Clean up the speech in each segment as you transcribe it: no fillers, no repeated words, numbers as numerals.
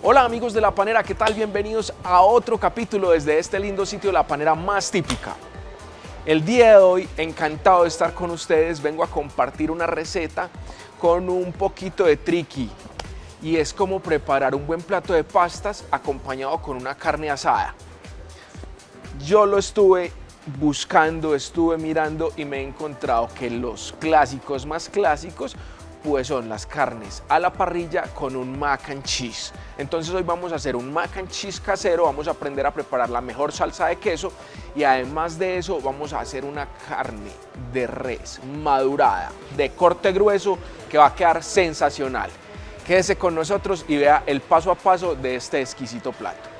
Hola amigos de La Panera, ¿qué tal? Bienvenidos a otro capítulo desde este lindo sitio, La Panera Más Típica. El día de hoy, encantado de estar con ustedes, vengo a compartir una receta con un poquito de tricky y es cómo preparar un buen plato de pastas acompañado con una carne asada. Yo lo estuve buscando, estuve mirando y me he encontrado que los clásicos más clásicos pues son las carnes a la parrilla con un mac and cheese. Entonces hoy vamos a hacer un mac and cheese casero, vamos a aprender a preparar la mejor salsa de queso y además de eso vamos a hacer una carne de res madurada de corte grueso que va a quedar sensacional. Quédese con nosotros y vea el paso a paso de este exquisito plato.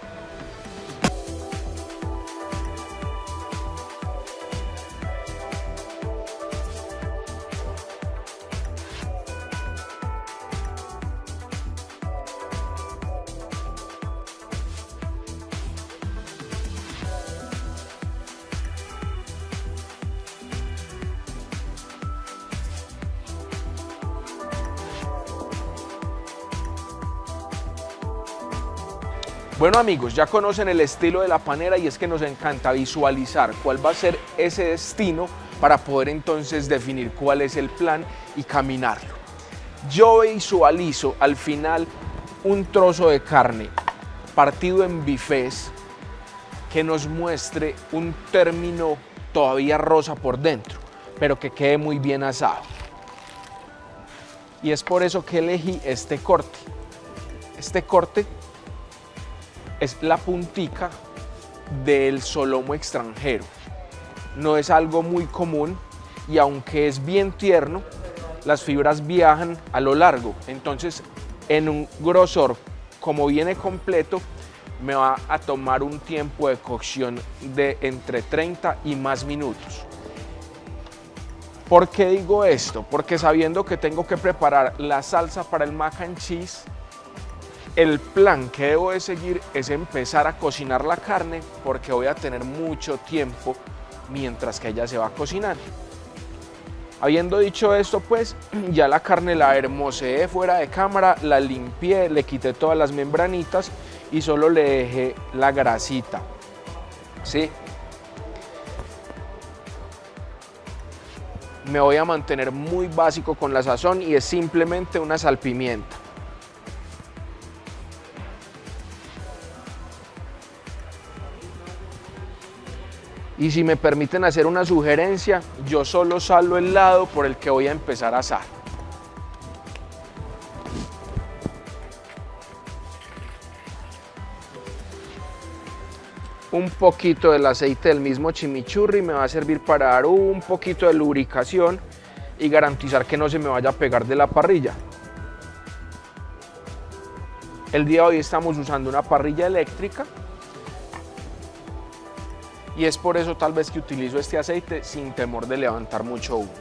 Bueno amigos, ya conocen el estilo de La Panera y es que nos encanta visualizar cuál va a ser ese destino para poder entonces definir cuál es el plan y caminarlo. Yo visualizo al final un trozo de carne partido en bifes que nos muestre un término todavía rosa por dentro, pero que quede muy bien asado. Y es por eso que elegí este corte. Este corte es la puntica del solomo extranjero. No es algo muy común y aunque es bien tierno, las fibras viajan a lo largo. Entonces, en un grosor como viene completo, me va a tomar un tiempo de cocción de entre 30 y más minutos. ¿Por qué digo esto? Porque sabiendo que tengo que preparar la salsa para el mac and cheese, el plan que debo de seguir es empezar a cocinar la carne porque voy a tener mucho tiempo mientras que ella se va cocinando. Habiendo dicho esto, pues ya la carne la hermoseé fuera de cámara, la limpié, le quité todas las membranitas y solo le dejé la grasita. ¿Sí? Me voy a mantener muy básico con la sazón y es simplemente una salpimienta. Y si me permiten hacer una sugerencia, yo solo salo el lado por el que voy a empezar a asar. Un poquito del aceite del mismo chimichurri me va a servir para dar un poquito de lubricación y garantizar que no se me vaya a pegar de la parrilla. El día de hoy estamos usando una parrilla eléctrica. Y es por eso tal vez que utilizo este aceite sin temor de levantar mucho humo.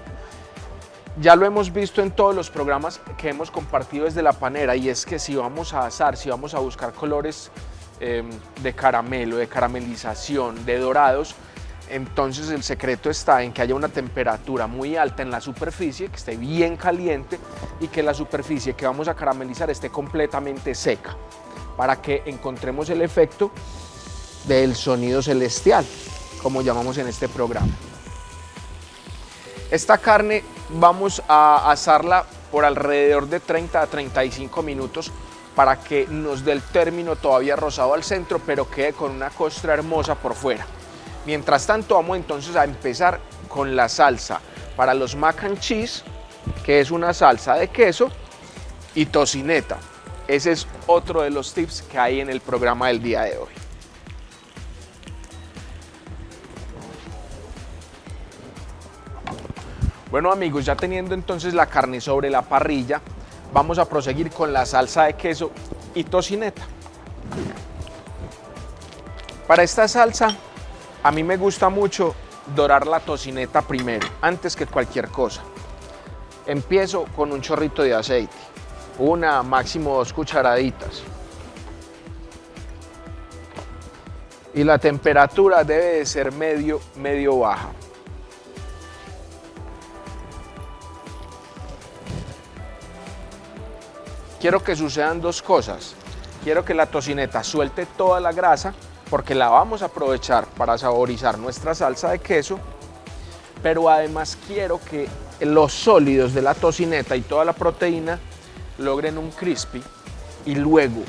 Ya lo hemos visto en todos los programas que hemos compartido desde La Panera y es que si vamos a asar, si vamos a buscar colores de caramelo, de caramelización, de dorados, entonces el secreto está en que haya una temperatura muy alta en la superficie, que esté bien caliente y que la superficie que vamos a caramelizar esté completamente seca para que encontremos el efecto del sonido celestial, como llamamos en este programa. Esta carne vamos a asarla por alrededor de 30 a 35 minutos para que nos dé el término todavía rosado al centro, pero quede con una costra hermosa por fuera. Mientras tanto, vamos entonces a empezar con la salsa para los mac and cheese, que es una salsa de queso y tocineta. Ese es otro de los tips que hay en el programa del día de hoy. Bueno amigos, ya teniendo entonces la carne sobre la parrilla, vamos a proseguir con la salsa de queso y tocineta. Para esta salsa, a mí me gusta mucho dorar la tocineta primero, antes que cualquier cosa. Empiezo con un chorrito de aceite, una, máximo 2 cucharaditas. Y la temperatura debe de ser medio baja. quiero que sucedan dos cosas. Quiero que la tocineta suelte toda la grasa porque la vamos a aprovechar para saborizar nuestra salsa de queso, pero además quiero que los sólidos de la tocineta y toda la proteína logren un crispy y luego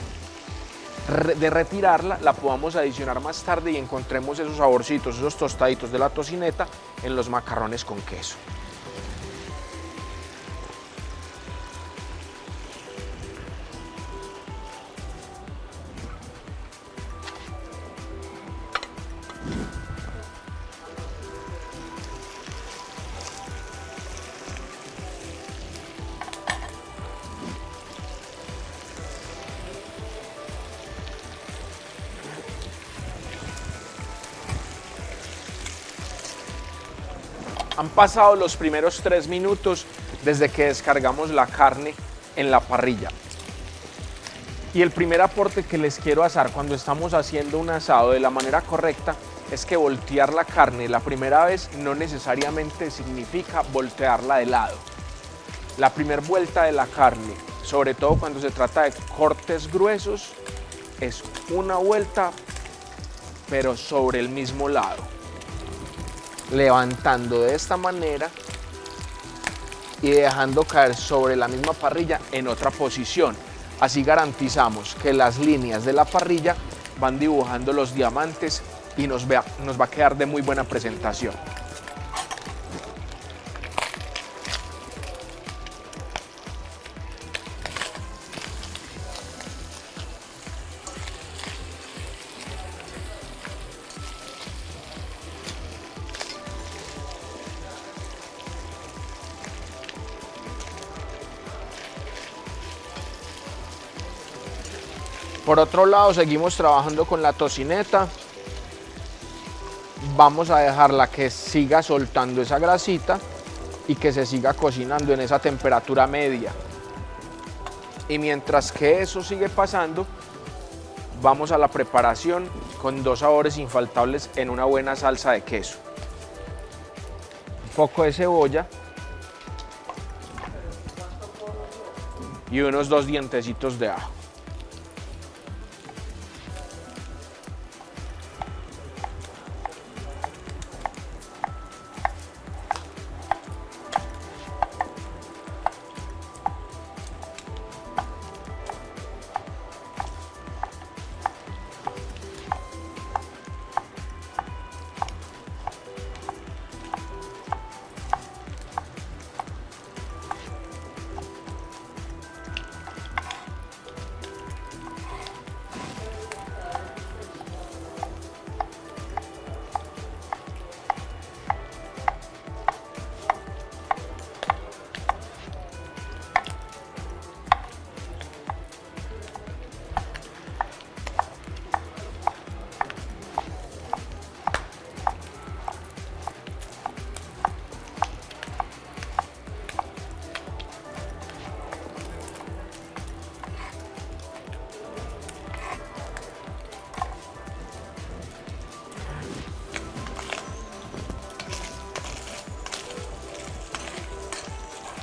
de retirarla la podamos adicionar más tarde y encontremos esos saborcitos, esos tostaditos de la tocineta en los macarrones con queso. Han pasado los primeros 3 minutos desde que descargamos la carne en la parrilla. Y el primer aporte que les quiero hacer cuando estamos haciendo un asado de la manera correcta es que voltear la carne la primera vez no necesariamente significa voltearla de lado. La primera vuelta de la carne, sobre todo cuando se trata de cortes gruesos, es una vuelta pero sobre el mismo lado, levantando de esta manera y dejando caer sobre la misma parrilla en otra posición. Así garantizamos que las líneas de la parrilla van dibujando los diamantes y nos va a quedar de muy buena presentación. Por otro lado, seguimos trabajando con la tocineta. Vamos a dejarla que siga soltando esa grasita y que se siga cocinando en esa temperatura media. Y mientras que eso sigue pasando, vamos a la preparación con 2 sabores infaltables en una buena salsa de queso. Un poco de cebolla y unos 2 dientecitos de ajo.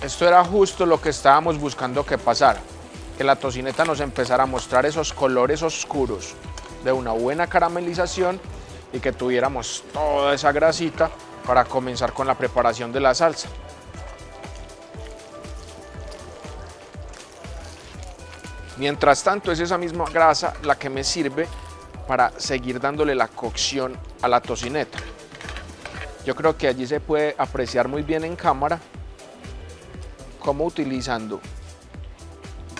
Esto era justo lo que estábamos buscando que pasara, que la tocineta nos empezara a mostrar esos colores oscuros de una buena caramelización y que tuviéramos toda esa grasita para comenzar con la preparación de la salsa. Mientras tanto, es esa misma grasa la que me sirve para seguir dándole la cocción a la tocineta. Yo creo que allí se puede apreciar muy bien en cámara cómo utilizando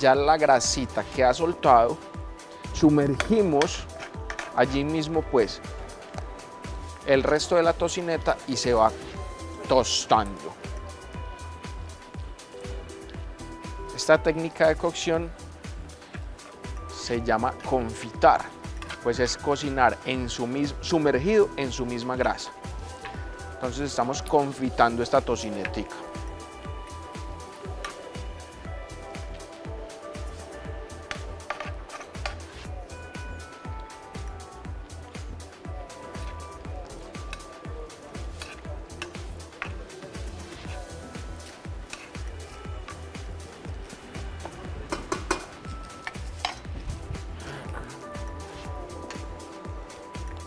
ya la grasita que ha soltado, sumergimos allí mismo pues el resto de la tocineta y se va tostando. Esta técnica de cocción se llama confitar, pues es cocinar sumergido en su misma grasa. Entonces estamos confitando esta tocinetica.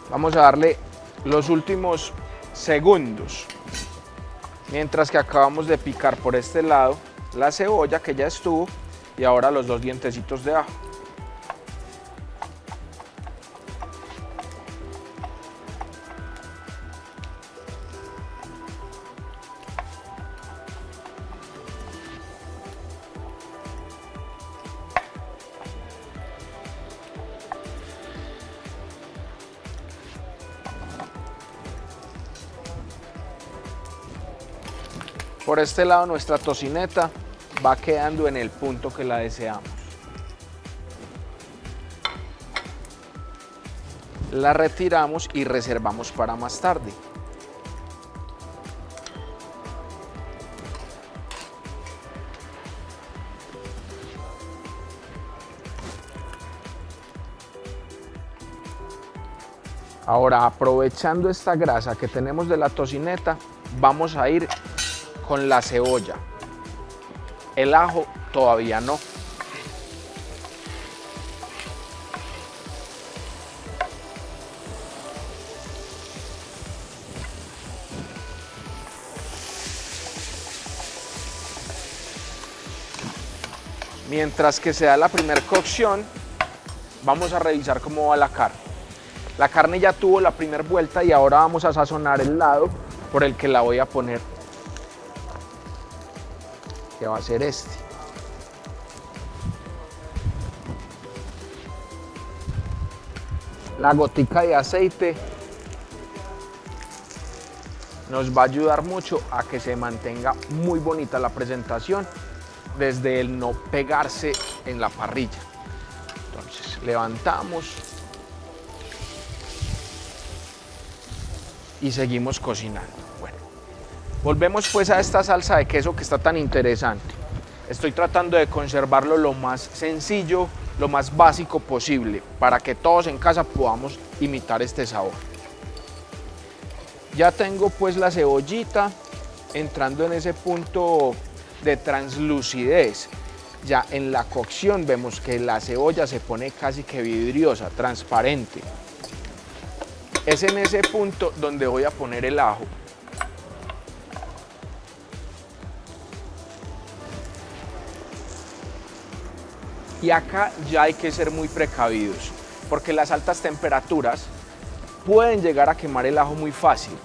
Vamos a darle los últimos segundos. Mientras que acabamos de picar por este lado la cebolla que ya estuvo y ahora los 2 dientecitos de ajo. Por este lado nuestra tocineta va quedando en el punto que la deseamos. La retiramos y reservamos para más tarde. Ahora, aprovechando esta grasa que tenemos de la tocineta, vamos a ir con la cebolla. El ajo todavía no. Mientras que se da la primera cocción, vamos a revisar cómo va la carne. La carne ya tuvo la primera vuelta y ahora vamos a sazonar el lado por el que la voy a poner, que va a ser este. La gotica de aceite nos va a ayudar mucho a que se mantenga muy bonita la presentación desde el no pegarse en la parrilla. Entonces levantamos y seguimos cocinando. Bueno, volvemos pues a esta salsa de queso que está tan interesante. Estoy tratando de conservarlo lo más sencillo, lo más básico posible, para que todos en casa podamos imitar este sabor. Ya tengo pues la cebollita entrando en ese punto de translucidez. Ya en la cocción vemos que la cebolla se pone casi que vidriosa, transparente. Es en ese punto donde voy a poner el ajo. Y acá ya hay que ser muy precavidos, porque las altas temperaturas pueden llegar a quemar el ajo muy fácil.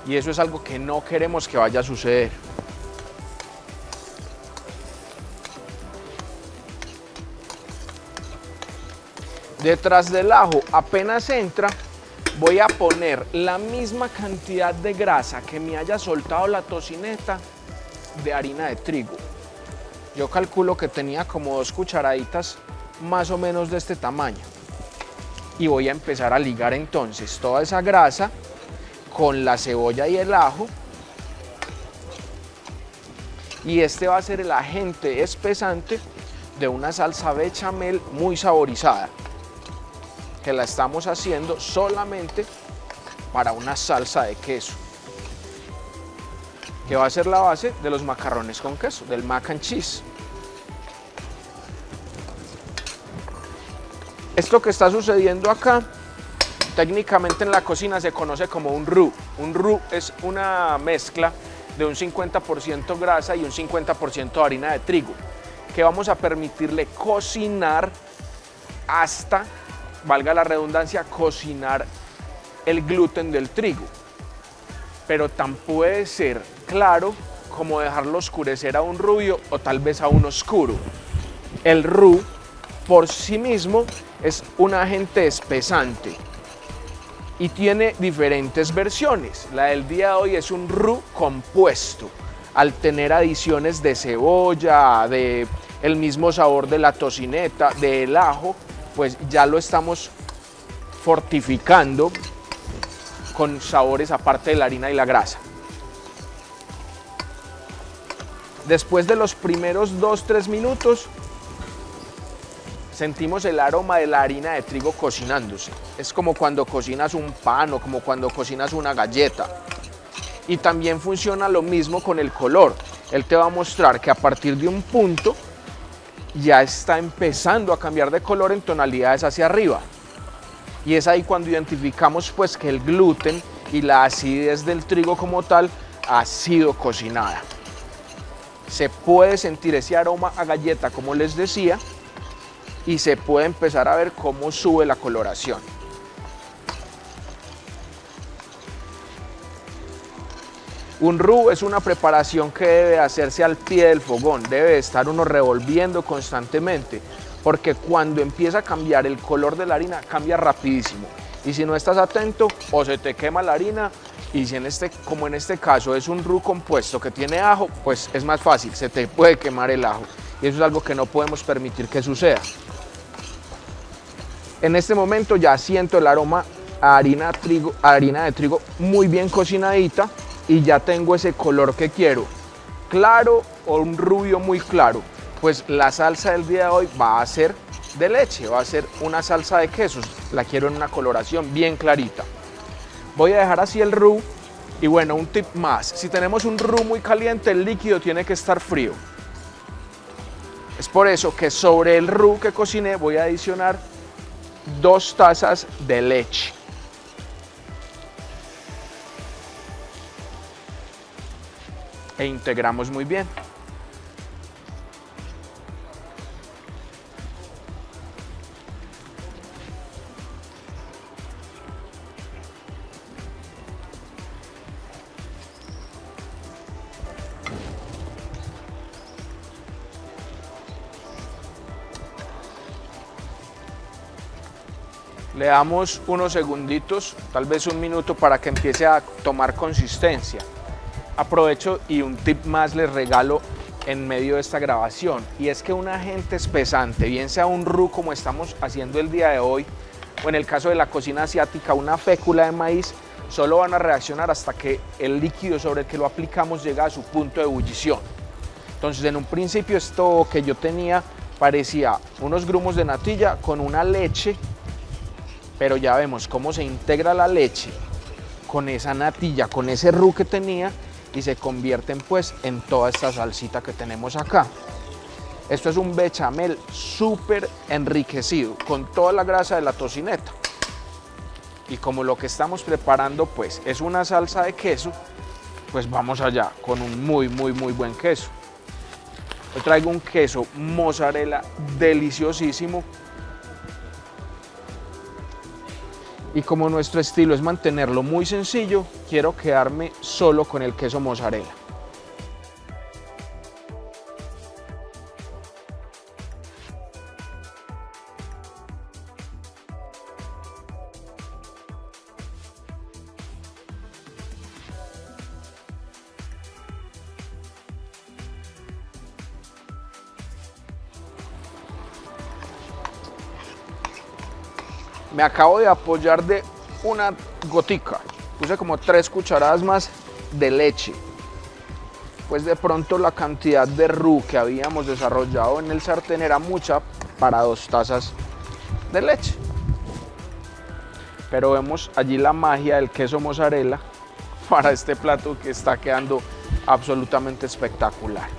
Y eso es algo que no queremos que vaya a suceder. Detrás del ajo, apenas entra, voy a poner la misma cantidad de grasa que me haya soltado la tocineta de harina de trigo. Yo calculo que tenía como 2 cucharaditas más o menos de este tamaño. Y voy a empezar a ligar entonces toda esa grasa con la cebolla y el ajo. Y este va a ser el agente espesante de una salsa bechamel muy saborizada, que la estamos haciendo solamente para una salsa de queso, que va a ser la base de los macarrones con queso, del mac and cheese. Esto que está sucediendo acá, técnicamente en la cocina se conoce como un roux. Un roux es una mezcla de un 50% grasa y un 50% de harina de trigo, que vamos a permitirle cocinar hasta, valga la redundancia, cocinar el gluten del trigo. Pero tan puede ser claro como dejarlo oscurecer a un rubio o tal vez a un oscuro. El roux por sí mismo es un agente espesante y tiene diferentes versiones. La del día de hoy es un roux compuesto, al tener adiciones de cebolla, de el mismo sabor de la tocineta, del ajo, pues ya lo estamos fortificando con sabores aparte de la harina y la grasa. Después de los primeros 2-3 minutos, sentimos el aroma de la harina de trigo cocinándose. Es como cuando cocinas un pan o como cuando cocinas una galleta. Y también funciona lo mismo con el color. Él te va a mostrar que a partir de un punto ya está empezando a cambiar de color en tonalidades hacia arriba. Y es ahí cuando identificamos pues que el gluten y la acidez del trigo como tal ha sido cocinada. Se puede sentir ese aroma a galleta, como les decía, y se puede empezar a ver cómo sube la coloración. Un roux es una preparación que debe hacerse al pie del fogón, debe estar uno revolviendo constantemente, porque cuando empieza a cambiar el color de la harina, cambia rapidísimo. Y si no estás atento, o se te quema la harina, y si como en este caso es un roux compuesto que tiene ajo, pues es más fácil, se te puede quemar el ajo. Y eso es algo que no podemos permitir que suceda. En este momento ya siento el aroma a harina de trigo muy bien cocinadita, y ya tengo ese color que quiero, claro o un rubio muy claro. Pues la salsa del día de hoy va a ser de leche, va a ser una salsa de quesos, la quiero en una coloración bien clarita. Voy a dejar así el roux. Y bueno, un tip más, si tenemos un roux muy caliente, el líquido tiene que estar frío. Es por eso que sobre el roux que cociné voy a adicionar 2 tazas de leche. E integramos muy bien. Le damos unos segunditos, tal vez un minuto, para que empiece a tomar consistencia. Aprovecho y un tip más les regalo en medio de esta grabación, y es que un agente espesante, bien sea un roux como estamos haciendo el día de hoy, o en el caso de la cocina asiática una fécula de maíz, solo van a reaccionar hasta que el líquido sobre el que lo aplicamos llega a su punto de ebullición. Entonces, en un principio esto que yo tenía parecía unos grumos de natilla con una leche, pero ya vemos cómo se integra la leche con esa natilla, con ese roux que tenía, y se convierten pues en toda esta salsita que tenemos acá. Esto es un bechamel súper enriquecido con toda la grasa de la tocineta. Y como lo que estamos preparando pues es una salsa de queso, pues vamos allá con un muy buen queso. Yo traigo un queso mozzarella deliciosísimo. Y como nuestro estilo es mantenerlo muy sencillo, quiero quedarme solo con el queso mozzarella. Me acabo de apoyar de una gotica, puse como 3 cucharadas más de leche, pues de pronto la cantidad de roux que habíamos desarrollado en el sartén era mucha para 2 tazas de leche. Pero vemos allí la magia del queso mozzarella para este plato que está quedando absolutamente espectacular.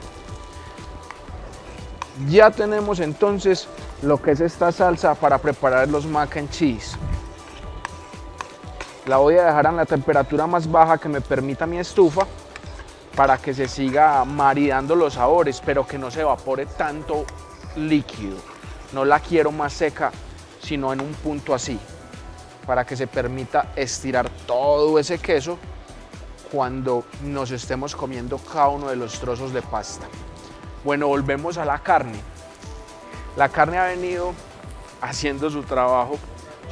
Ya tenemos entonces lo que es esta salsa para preparar los mac and cheese. La voy a dejar en la temperatura más baja que me permita mi estufa para que se siga maridando los sabores, pero que no se evapore tanto líquido. No la quiero más seca, sino en un punto así, para que se permita estirar todo ese queso cuando nos estemos comiendo cada uno de los trozos de pasta. Bueno, volvemos a la carne. La carne ha venido haciendo su trabajo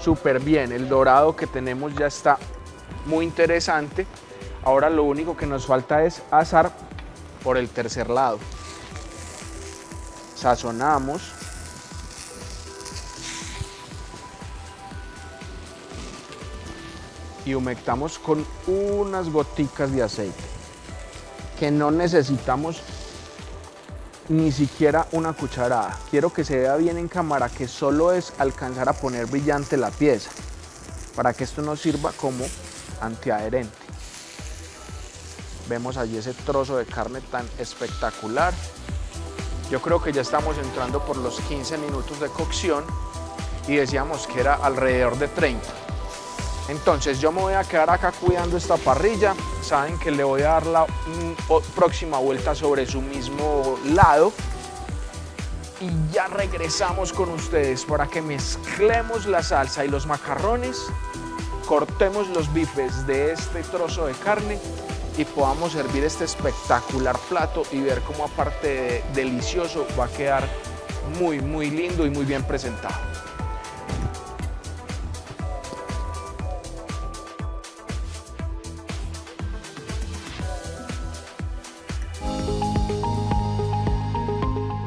súper bien. El dorado que tenemos ya está muy interesante. Ahora lo único que nos falta es asar por el tercer lado. Sazonamos. Y humectamos con unas goticas de aceite, que no necesitamos ni siquiera una cucharada. Quiero que se vea bien en cámara que solo es alcanzar a poner brillante la pieza, para que esto nos sirva como antiadherente. Vemos allí ese trozo de carne tan espectacular. Yo creo que ya estamos entrando por los 15 minutos de cocción, y decíamos que era alrededor de 30. Entonces yo me voy a quedar acá cuidando esta parrilla. Saben que le voy a dar la próxima vuelta sobre su mismo lado y ya regresamos con ustedes para que mezclemos la salsa y los macarrones, cortemos los bifes de este trozo de carne y podamos servir este espectacular plato y ver cómo aparte de delicioso va a quedar muy lindo y muy bien presentado.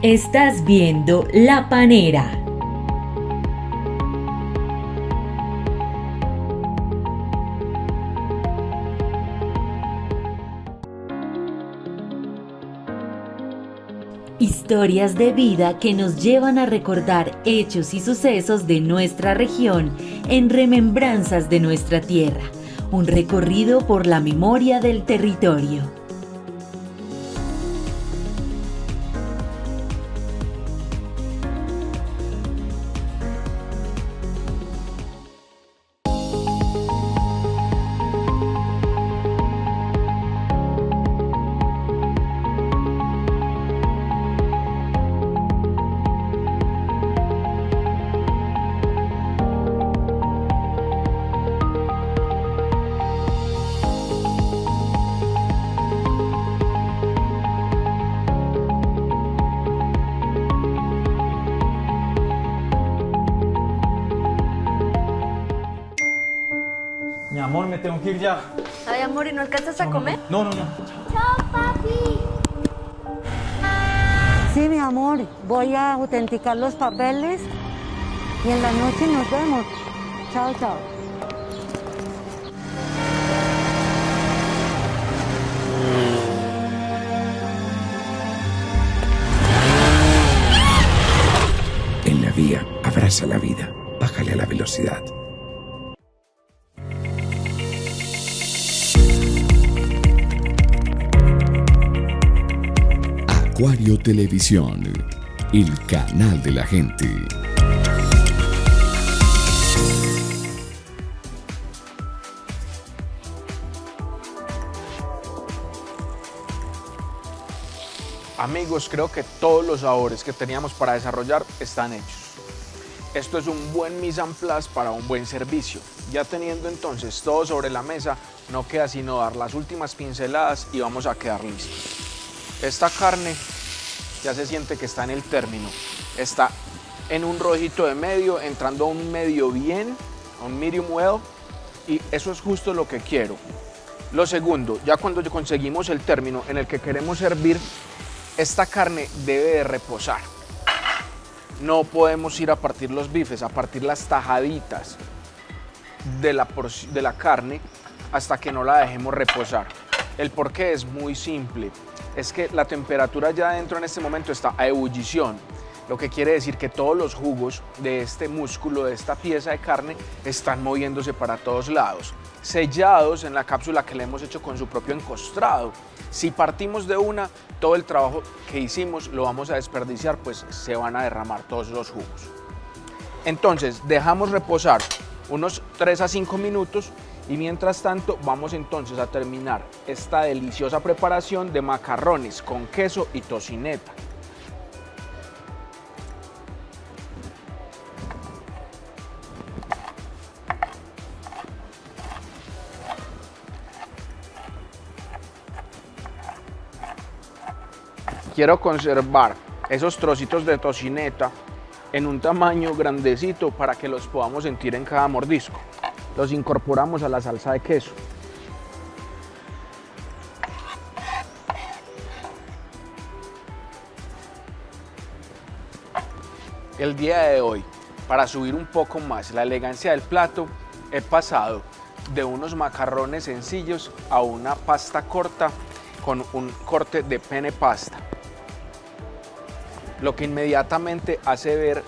Estás viendo La Panera. Historias de vida que nos llevan a recordar hechos y sucesos de nuestra región en remembranzas de nuestra tierra. Un recorrido por la memoria del territorio. Mi amor, me tengo que ir ya. Ay, amor, ¿y no alcanzas a comer? No. Chao, papi. Sí, mi amor, voy a autenticar los papeles y en la noche nos vemos. Chao, chao. En la vía, abraza la vida, bájale a la velocidad. Acuario Televisión, el canal de la gente. Amigos, creo que todos los sabores que teníamos para desarrollar están hechos. Esto es un buen mise en place para un buen servicio. Ya teniendo entonces todo sobre la mesa, no queda sino dar las últimas pinceladas y vamos a quedar listos. Esta carne ya se siente que está en el término. Está en un rojito de medio, entrando a un medio bien, a un medium well, y eso es justo lo que quiero. Lo segundo, ya cuando conseguimos el término en el que queremos servir, esta carne debe de reposar. No podemos ir a partir los bifes, a partir las tajaditas de la carne hasta que no la dejemos reposar. El porqué es muy simple. Es que la temperatura ya adentro en este momento está a ebullición, lo que quiere decir que todos los jugos de este músculo, de esta pieza de carne, están moviéndose para todos lados, sellados en la cápsula que le hemos hecho con su propio encostrado. Si partimos de una, todo el trabajo que hicimos lo vamos a desperdiciar, pues se van a derramar todos los jugos. Entonces dejamos reposar unos 3 a 5 minutos y mientras tanto vamos entonces a terminar esta deliciosa preparación de macarrones con queso y tocineta. Quiero conservar esos trocitos de tocineta en un tamaño grandecito para que los podamos sentir en cada mordisco. Los incorporamos a la salsa de queso. El día de hoy, para subir un poco más la elegancia del plato, he pasado de unos macarrones sencillos a una pasta corta con un corte de pene pasta, lo que inmediatamente hace ver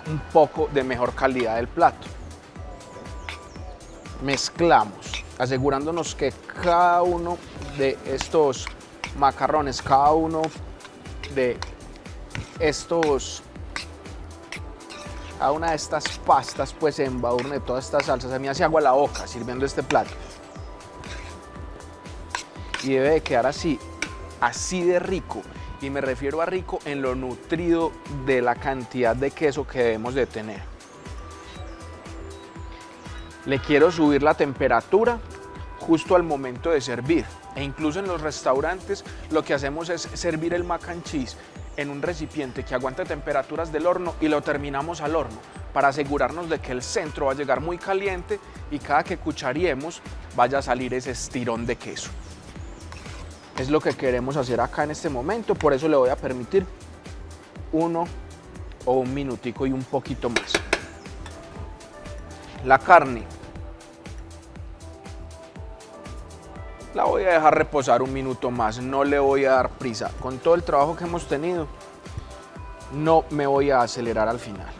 un poco de mejor calidad del plato. Mezclamos, asegurándonos que cada uno de estos macarrones, cada uno de estos a una de estas pastas, pues embadurne toda esta salsa. Se me hace agua a la boca sirviendo este plato. Y debe de quedar así de rico. Y me refiero a rico en lo nutrido de la cantidad de queso que debemos de tener. Le quiero subir la temperatura justo al momento de servir. E incluso en los restaurantes lo que hacemos es servir el mac and cheese en un recipiente que aguante temperaturas del horno y lo terminamos al horno para asegurarnos de que el centro va a llegar muy caliente y cada que cucharemos vaya a salir ese estirón de queso. Es lo que queremos hacer acá en este momento, por eso le voy a permitir 1 o 1 minutico y un poquito más. La carne la voy a dejar reposar 1 minuto más, no le voy a dar prisa. Con todo el trabajo que hemos tenido, no me voy a acelerar al final.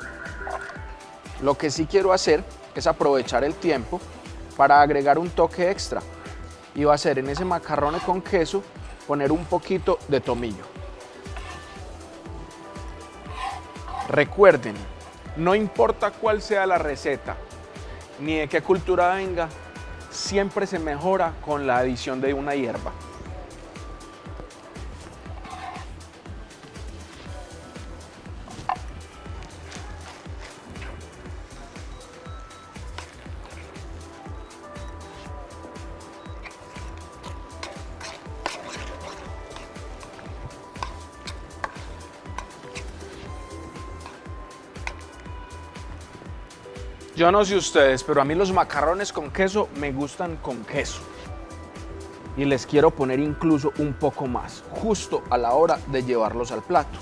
Lo que sí quiero hacer es aprovechar el tiempo para agregar un toque extra. Y va a ser en ese macarrone con queso poner un poquito de tomillo. Recuerden, no importa cuál sea la receta, ni de qué cultura venga, siempre se mejora con la adición de una hierba. Yo no sé ustedes, pero a mí los macarrones con queso me gustan con queso. Y les quiero poner incluso un poco más, justo a la hora de llevarlos al plato.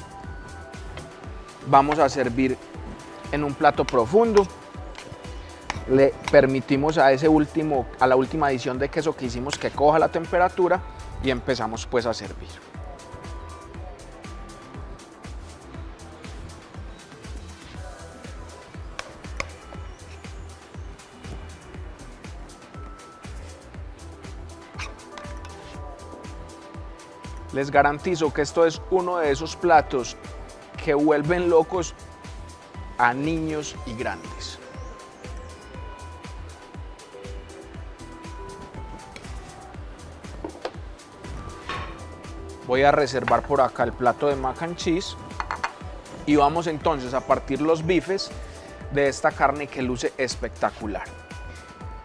Vamos a servir en un plato profundo. Le permitimos a la última adición de queso que hicimos que coja la temperatura y empezamos pues a servir. Les garantizo que esto es uno de esos platos que vuelven locos a niños y grandes. Voy a reservar por acá el plato de mac and cheese y vamos entonces a partir los bifes de esta carne que luce espectacular.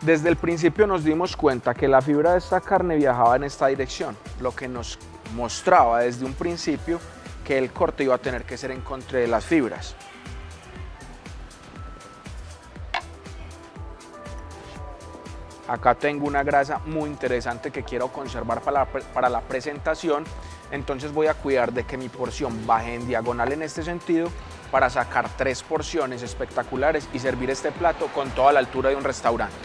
Desde el principio nos dimos cuenta que la fibra de esta carne viajaba en esta dirección, lo que nos mostraba desde un principio que el corte iba a tener que ser en contra de las fibras. Acá tengo una grasa muy interesante que quiero conservar para la presentación, entonces voy a cuidar de que mi porción baje en diagonal en este sentido para sacar 3 porciones espectaculares y servir este plato con toda la altura de un restaurante.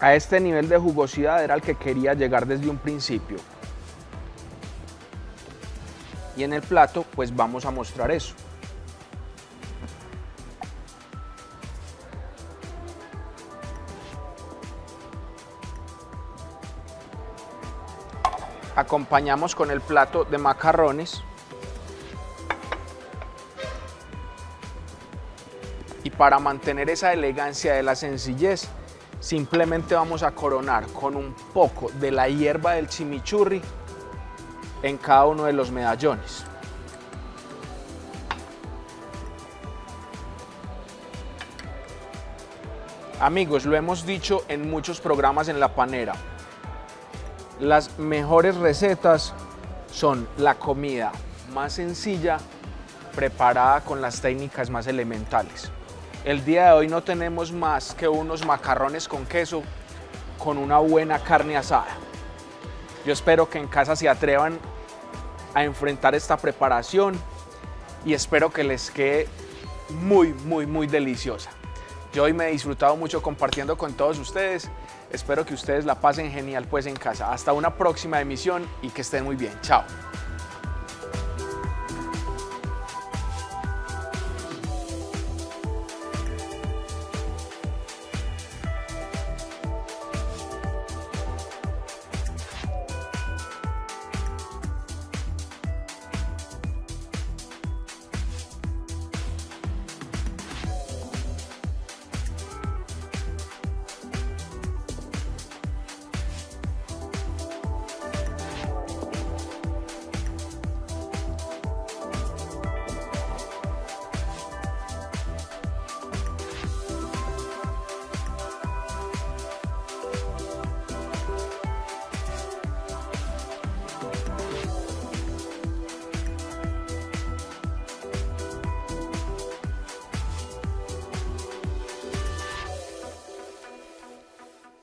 A este nivel de jugosidad era al que quería llegar desde un principio. Y en el plato pues vamos a mostrar eso. Acompañamos con el plato de macarrones. Y para mantener esa elegancia de la sencillez, simplemente vamos a coronar con un poco de la hierba del chimichurri en cada uno de los medallones. Amigos, lo hemos dicho en muchos programas en La Panera, las mejores recetas son la comida más sencilla preparada con las técnicas más elementales. El día de hoy no tenemos más que unos macarrones con queso con una buena carne asada. Yo espero que en casa se atrevan a enfrentar esta preparación y espero que les quede muy deliciosa. Yo hoy me he disfrutado mucho compartiendo con todos ustedes. Espero que ustedes la pasen genial pues en casa. Hasta una próxima emisión y que estén muy bien. Chao.